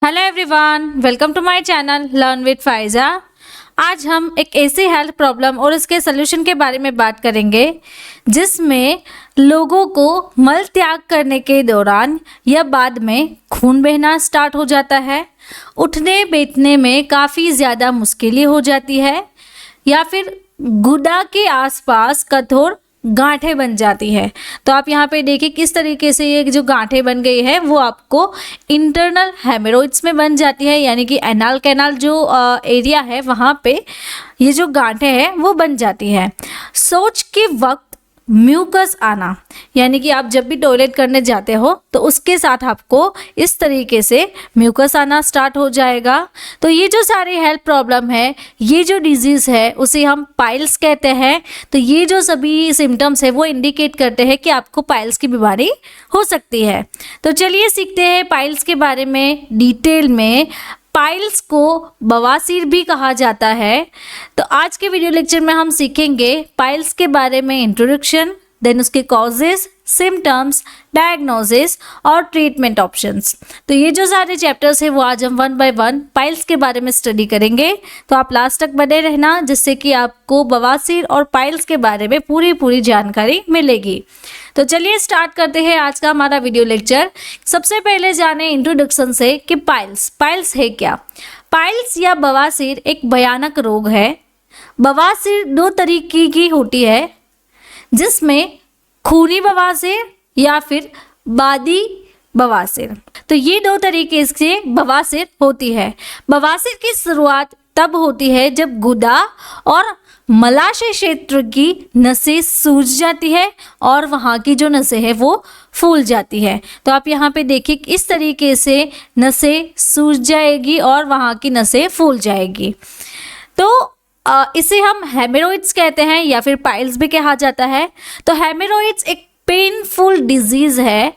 Hello everyone, welcome to my channel learn with Faiza. आज हम एक ऐसी हेल्थ प्रॉब्लम और उसके सोल्यूशन के बारे में बात करेंगे जिसमें लोगों को मल त्याग करने के दौरान या बाद में खून बहना स्टार्ट हो जाता है, उठने बैठने में काफ़ी ज़्यादा मुश्किलें हो जाती है या फिर गुदा के आसपास कठोर गांठें बन जाती है। तो आप यहाँ पे देखिए किस तरीके से ये जो गांठें बन गई है वो आपको इंटरनल हेमोरॉइड्स में बन जाती है, यानी कि एनाल कैनाल जो एरिया है वहाँ पे ये जो गांठें हैं वो बन जाती है। शौच के वक्त म्यूकस आना, यानी कि आप जब भी टॉयलेट करने जाते हो तो उसके साथ आपको इस तरीके से म्यूकस आना स्टार्ट हो जाएगा। तो ये जो सारी हेल्थ प्रॉब्लम है, ये जो डिजीज़ है उसे हम पाइल्स कहते हैं। तो ये जो सभी सिम्टम्स है वो इंडिकेट करते हैं कि आपको पाइल्स की बीमारी हो सकती है। तो चलिए सीखते हैं पाइल्स के बारे में डिटेल में। पाइल्स को बवासीर भी कहा जाता है। तो आज के वीडियो लेक्चर में हम सीखेंगे पाइल्स के बारे में इंट्रोडक्शन, देन उसके कॉजेस, सिम्टम्स, डायग्नोसिस और ट्रीटमेंट ऑप्शंस। तो ये जो सारे चैप्टर्स हैं वो आज हम वन बाय वन पाइल्स के बारे में स्टडी करेंगे। तो आप लास्ट तक बने रहना जिससे कि आपको बवासीर और पाइल्स के बारे में पूरी जानकारी मिलेगी। तो चलिए स्टार्ट करते हैं आज का हमारा वीडियो लेक्चर। सबसे पहले जाने इंट्रोडक्शन से कि पाइल्स है क्या। पाइल्स या बवासीर एक भयानक रोग है। बवासीर दो तरीके की होती है, जिसमें खूनी बवासीर या फिर बादी बवासीर। तो ये दो तरीके से बवासीर होती है। बवासीर की शुरुआत तब होती है जब गुदा और मलाशय क्षेत्र की नसें सूज जाती है और वहाँ की जो नसें है वो फूल जाती है। तो आप यहाँ पे देखिए इस तरीके से नसें सूज जाएगी और वहाँ की नसें फूल जाएगी। तो इसे हम हेमोरॉइड्स कहते हैं या फिर पाइल्स भी कहा जाता है। तो हेमोरॉइड्स एक पेनफुल डिजीज़ है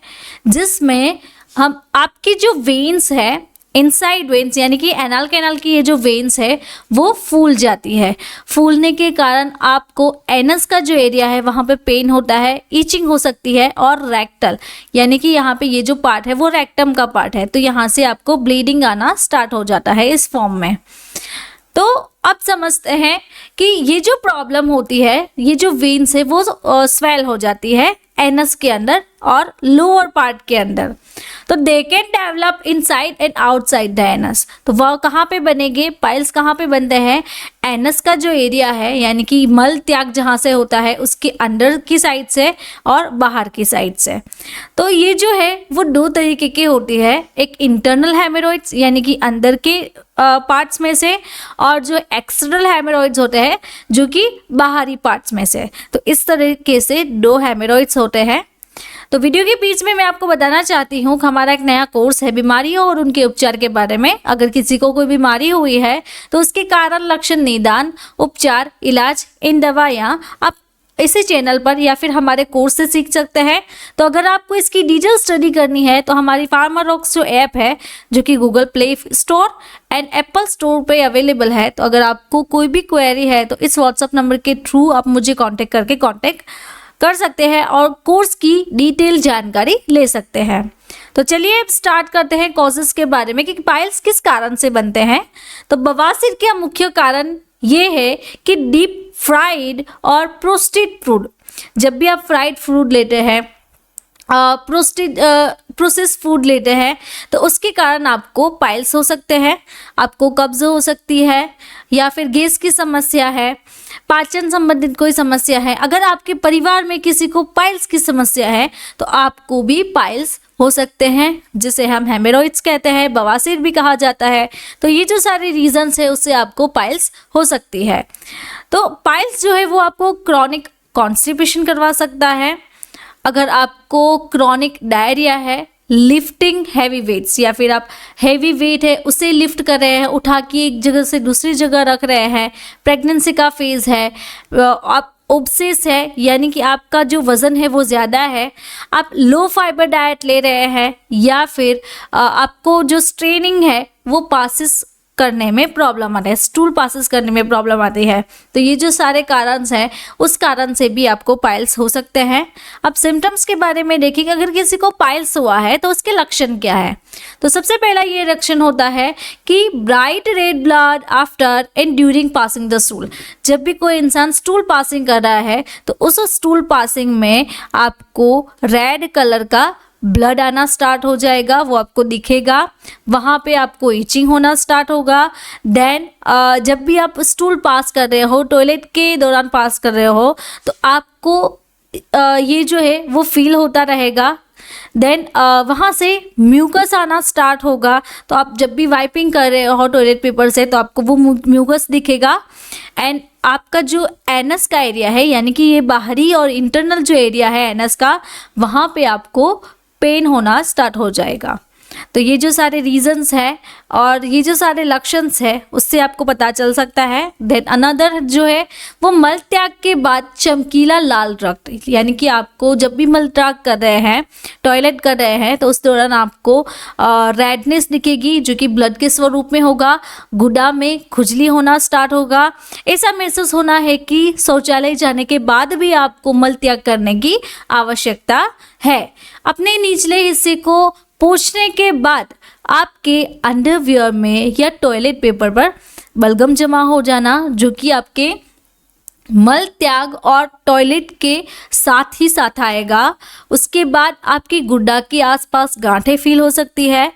जिसमें हम आपकी जो वेन्स है, इनसाइड वेन्स यानी कि एनाल कैनाल की ये जो वेन्स है वो फूल जाती है। फूलने के कारण आपको एनस का जो एरिया है वहाँ पे पेन होता है, ईचिंग हो सकती है और रेक्टल यानी कि यहाँ पे ये जो पार्ट है वो रेक्टम का पार्ट है, तो यहाँ से आपको ब्लीडिंग आना स्टार्ट हो जाता है इस फॉर्म में। तो अब समझते हैं कि ये जो प्रॉब्लम होती है, ये जो वेन्स है वो स्वेल हो जाती है एनस के अंदर और लोअर पार्ट के अंदर। तो they can develop inside and outside the anus. तो वह कहाँ पे बनेंगे, पाइल्स कहाँ पे बनते हैं, एनस का जो एरिया है यानी कि मल त्याग जहाँ से होता है उसके अंदर की साइड से और बाहर की साइड से। तो ये जो है वो दो तरीके की होती है, एक इंटरनल हेमोरॉइड्स यानी कि अंदर के पार्ट्स में से, और जो एक्सटर्नल हेमोरॉइड्स होते हैं जो कि बाहरी पार्ट्स में से। तो इस तरीके से दो हेमोरॉइड्स होते हैं। तो वीडियो के बीच में मैं आपको बताना चाहती हूँ कि हमारा एक नया कोर्स है बीमारियों और उनके उपचार के बारे में। अगर किसी को कोई बीमारी हुई है तो उसके कारण, लक्षण, निदान, उपचार, इलाज, इन दवाइयाँ आप इसी चैनल पर या फिर हमारे कोर्स से सीख सकते हैं। तो अगर आपको इसकी डिटेल स्टडी करनी है तो हमारी फार्मारॉक्स जो ऐप है जो कि Google play store and Apple store पे अवेलेबल है, तो अगर आपको कोई भी क्वेरी है तो इस व्हाट्सएप नंबर के थ्रू आप मुझे कांटेक्ट कर सकते हैं और कोर्स की डिटेल जानकारी ले सकते हैं। तो चलिए अब स्टार्ट करते हैं कॉजेस के बारे में कि पाइल्स किस कारण से बनते हैं। तो बवासीर का मुख्य कारण ये है कि डीप फ्राइड और प्रोसेस्ड फूड, जब भी आप फ्राइड फूड लेते हैं, प्रोसेस फूड लेते हैं तो उसके कारण आपको पाइल्स हो सकते हैं, आपको कब्ज हो सकती है या फिर गैस की समस्या है, पाचन संबंधित कोई समस्या है। अगर आपके परिवार में किसी को पाइल्स की समस्या है तो आपको भी पाइल्स हो सकते हैं, जिसे हम हेमोरॉइड्स कहते हैं, बवासीर भी कहा जाता है। तो ये जो सारे रीजंस है उससे आपको पाइल्स हो सकती है। तो पाइल्स जो है वो आपको क्रॉनिक कॉन्स्टिपेशन करवा सकता है। अगर आपको क्रॉनिक डायरिया है, लिफ्टिंग हैवी वेट्स या फिर आप हैवी वेट है उसे लिफ्ट कर रहे हैं, उठा के एक जगह से दूसरी जगह रख रहे हैं, प्रेगनेंसी का फेज़ है, आप ओबसेस है यानी कि आपका जो वज़न है वो ज़्यादा है, आप लो फाइबर डाइट ले रहे हैं, या फिर आपको जो स्ट्रेनिंग है वो पासिस करने में प्रॉब्लम आता है, स्टूल पासेस करने में प्रॉब्लम आती है। तो ये जो सारे कारण हैं उस कारण से भी आपको पाइल्स हो सकते हैं। अब सिम्टम्स के बारे में देखिए कि अगर किसी को पाइल्स हुआ है तो उसके लक्षण क्या है। तो सबसे पहला ये लक्षण होता है कि bright red blood after and during passing the stool. जब भी कोई इंसान स्टूल पासिंग कर रहा है तो उस स्टूल पासिंग में आपको रेड कलर का ब्लड आना स्टार्ट हो जाएगा, वो आपको दिखेगा। वहाँ पे आपको इचिंग होना स्टार्ट होगा। देन जब भी आप स्टूल पास कर रहे हो, टॉयलेट के दौरान पास कर रहे हो, तो आपको ये जो है वो फील होता रहेगा। देन वहाँ से म्यूकस आना स्टार्ट होगा। तो आप जब भी वाइपिंग कर रहे हो टॉयलेट पेपर से तो आपको वो म्यूकस दिखेगा। एंड आपका जो एनस का एरिया है, यानी कि ये बाहरी और इंटरनल जो एरिया है एनस का, वहाँ पे आपको पेन होना स्टार्ट हो जाएगा। तो ये जो सारे रीजंस हैं और ये जो सारे लक्षण्स हैं उससे आपको पता चल सकता है। देन अनदर जो है वो मल त्याग के बाद चमकीला लाल रक्त, यानी कि आपको जब भी मल त्याग कर रहे हैं, टॉयलेट कर रहे हैं, तो उस दौरान आपको रेडनेस दिखेगी जो कि ब्लड के स्वरूप में होगा। गुदा में खुजली होना स्टार्ट होगा। ऐसा महसूस होना है कि शौचालय जाने के बाद भी आपको मल त्याग करने की आवश्यकता है। अपने निचले हिस्से को पोंछने के बाद आपके अंडरवियर में या टॉयलेट पेपर पर बलगम जमा हो जाना, जो कि आपके मल त्याग और टॉयलेट के साथ ही साथ आएगा। उसके बाद आपकी गुड्डा के आसपास गांठें फील हो सकती है।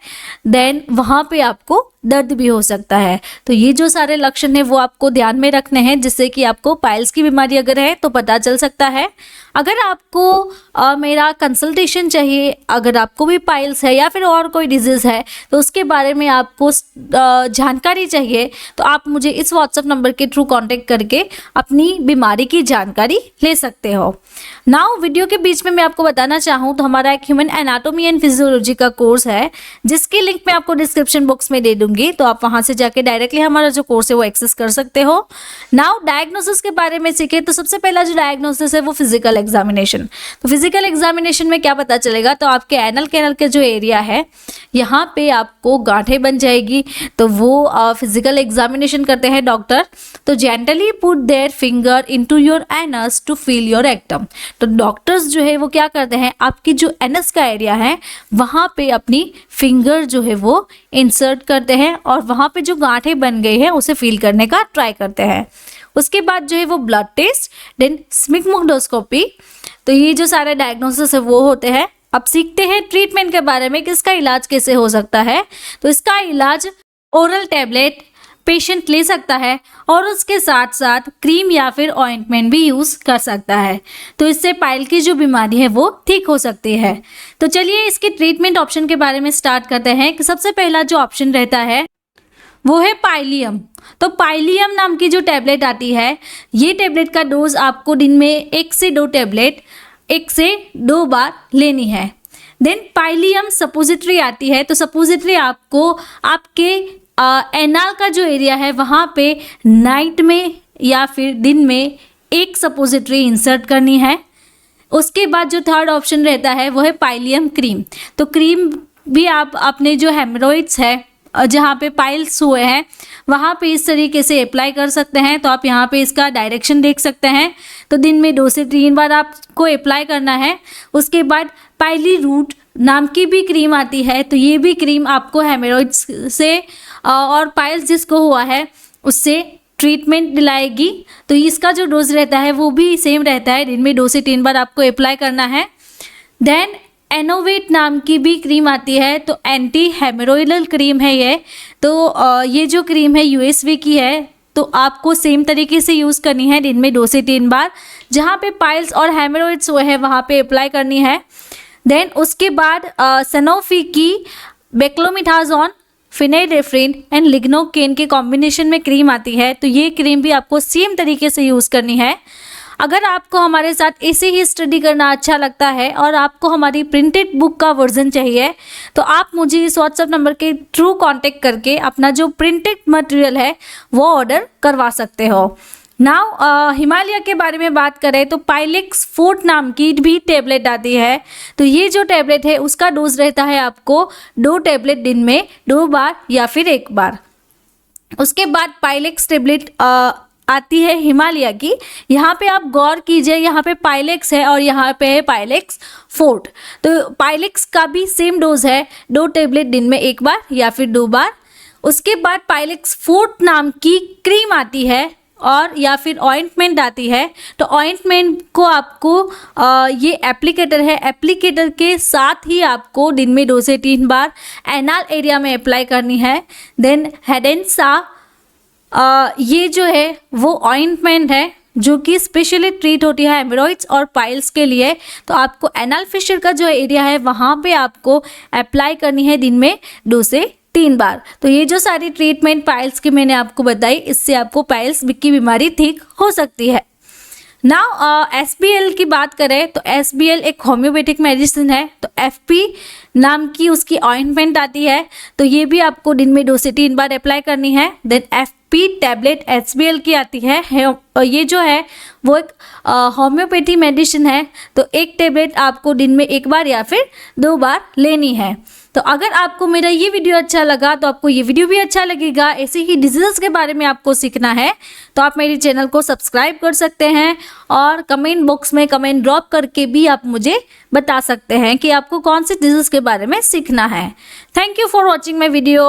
देन वहाँ पे आपको दर्द भी हो सकता है। तो ये जो सारे लक्षण हैं वो आपको ध्यान में रखने हैं, जिससे कि आपको पाइल्स की बीमारी अगर है तो पता चल सकता है। अगर आपको मेरा कंसल्टेशन चाहिए, अगर आपको भी पाइल्स है या फिर और कोई डिजीज़ है तो उसके बारे में आपको जानकारी चाहिए, तो आप मुझे इस व्हाट्सएप नंबर के थ्रू कांटेक्ट करके अपनी बीमारी की जानकारी ले सकते हो। नाउ वीडियो के बीच में मैं आपको बताना चाहूँ तो हमारा एक ह्यूमन एनाटॉमी एंड फिजियोलॉजी का कोर्स है, जिसकी लिंक मैं आपको डिस्क्रिप्शन बॉक्स में दे दूंगी, तो आप वहां से जाके डायरेक्टली हमारा जो कोर्स है वो एक्सेस कर सकते हो। नाउ डायग्नोसिस के बारे में सीखे तो सबसे पहला जो डायग्नोसिस है वो फिजिकल एग्जामिनेशन। तो फिजिकल एग्जामिनेशन में क्या पता चलेगा, तो आपके एनल कैनल के जो एरिया है यहाँ पे आपको गांठें बन जाएगी। तो वो फिजिकल एग्जामिनेशन करते हैं डॉक्टर। तो gently put their finger into your anus to feel your rectum. तो डॉक्टर्स जो है वो क्या करते हैं, आपकी जो एनस का एरिया है वहाँ पे अपनी फिंगर जो है वो इंसर्ट करते हैं और वहाँ पे जो गांठें बन गई हैं उसे फील करने का ट्राई करते हैं। उसके बाद जो है वो ब्लड टेस्ट, देन स्फिग्मोडोस्कोपी। तो ये जो सारे डायग्नोसिस है वो होते हैं। अब सीखते हैं ट्रीटमेंट के बारे में कि इसका इलाज कैसे हो सकता है। तो इसका इलाज ओरल टैबलेट पेशेंट ले सकता है और उसके साथ साथ क्रीम या फिर ऑइंटमेंट भी यूज़ कर सकता है। तो इससे पाइल की जो बीमारी है वो ठीक हो सकती है। तो चलिए इसके ट्रीटमेंट ऑप्शन के बारे में स्टार्ट करते हैं कि सबसे पहला जो ऑप्शन रहता है वो है पाइलियम। तो पाइलियम नाम की जो टैबलेट आती है, ये टैबलेट का डोज आपको दिन में 1 से 2 टैबलेट 1 से 2 बार लेनी है। देन पाइलियम सपोजिटरी आती है। तो सपोजिटरी आपको आपके एनाल का जो एरिया है वहाँ पे नाइट में या फिर दिन में 1 सपोजिटरी इंसर्ट करनी है। उसके बाद जो थर्ड ऑप्शन रहता है वो है पाइलियम क्रीम। तो क्रीम भी आप अपने जो हेमरोइड्स है जहाँ पे पाइल्स हुए हैं वहाँ पे इस तरीके से अप्लाई कर सकते हैं। तो आप यहाँ पे इसका डायरेक्शन देख सकते हैं। तो दिन में 2 से 3 बार आपको अप्लाई करना है। उसके बाद पाइली रूट नाम की भी क्रीम आती है। तो ये भी क्रीम आपको हेमरोइड्स से और पाइल्स जिसको हुआ है उससे ट्रीटमेंट दिलाएगी। तो इसका जो डोज रहता है वो भी सेम रहता है, दिन में 2 से 3 बार आपको अप्लाई करना है। देन एनोवेट नाम की भी क्रीम आती है। तो एंटी हेमरोइडल क्रीम है ये। तो ये जो क्रीम है यूएसवी की है। तो आपको सेम तरीके से यूज़ करनी है, दिन में 2 से 3 बार, जहाँ पे पाइल्स और हेमरोइड्स हुए हैं वहाँ पे अप्लाई करनी है। देन उसके बाद सनोफी की बेक्लोमिथाजोन, फिनाइडेफ्रिन एंड लिग्नोकेन के कॉम्बिनेशन में क्रीम आती है। तो ये क्रीम भी आपको सेम तरीके से यूज़ करनी है। अगर आपको हमारे साथ ऐसे ही स्टडी करना अच्छा लगता है और आपको हमारी प्रिंटेड बुक का वर्जन चाहिए तो आप मुझे इस व्हाट्सएप नंबर के थ्रू कांटेक्ट करके अपना जो प्रिंटेड मटेरियल है वो ऑर्डर करवा सकते हो। नाउ हिमालय के बारे में बात करें तो पाइलेक्स फोर्ट नाम की भी टैबलेट आती है। तो ये जो टैबलेट है उसका डोज रहता है आपको 2 टैबलेट दिन में 2 बार या फिर 1 बार। उसके बाद पाइलेक्स टेबलेट आती है हिमालय की। यहाँ पे आप गौर कीजिए, यहाँ पे पाइलेक्स है और यहाँ पे है पाइलेक्स फोर्ट। तो पाइलेक्स का भी सेम डोज है, 2 टेबलेट दिन में 1 बार या फिर 2 बार। उसके बाद पाइलेक्स फोर्ट नाम की क्रीम आती है और या फिर ऑइंटमेंट आती है। तो ऑइंटमेंट को आपको ये एप्लीकेटर है, एप्लीकेटर के साथ ही आपको दिन में 2 से 3 बार एनाल एरिया में अप्लाई करनी है। देन हेडेंसा, ये जो है वो ऑइंटमेंट है जो कि स्पेशली ट्रीट होती है हेमोरॉइड्स और पाइल्स के लिए। तो आपको एनाल फिशर का जो एरिया है वहाँ पे आपको अप्लाई करनी है दिन में 2 से 3 बार। तो ये जो सारी ट्रीटमेंट पाइल्स की मैंने आपको बताई, इससे आपको पाइल्स की बीमारी ठीक हो सकती है। नाउ SBL की बात करें तो SBL एक होम्योपैथिक मेडिसिन है। तो FP नाम की उसकी ऑइंटमेंट आती है, तो ये भी आपको दिन में 2 से 3 बार अप्लाई करनी है। देन FP टैबलेट SBL की आती है, ये जो है वो एक होम्योपैथी मेडिसिन है। तो एक टैबलेट आपको दिन में 1 बार या फिर 2 बार लेनी है। तो अगर आपको मेरा ये वीडियो अच्छा लगा तो आपको ये वीडियो भी अच्छा लगेगा। ऐसे ही डिजीज़ के बारे में आपको सीखना है तो आप मेरे चैनल को सब्सक्राइब कर सकते हैं और कमेंट बॉक्स में कमेंट ड्रॉप करके भी आप मुझे बता सकते हैं कि आपको कौन से डिजीज़ के बारे में सीखना है। Thank you for watching my video.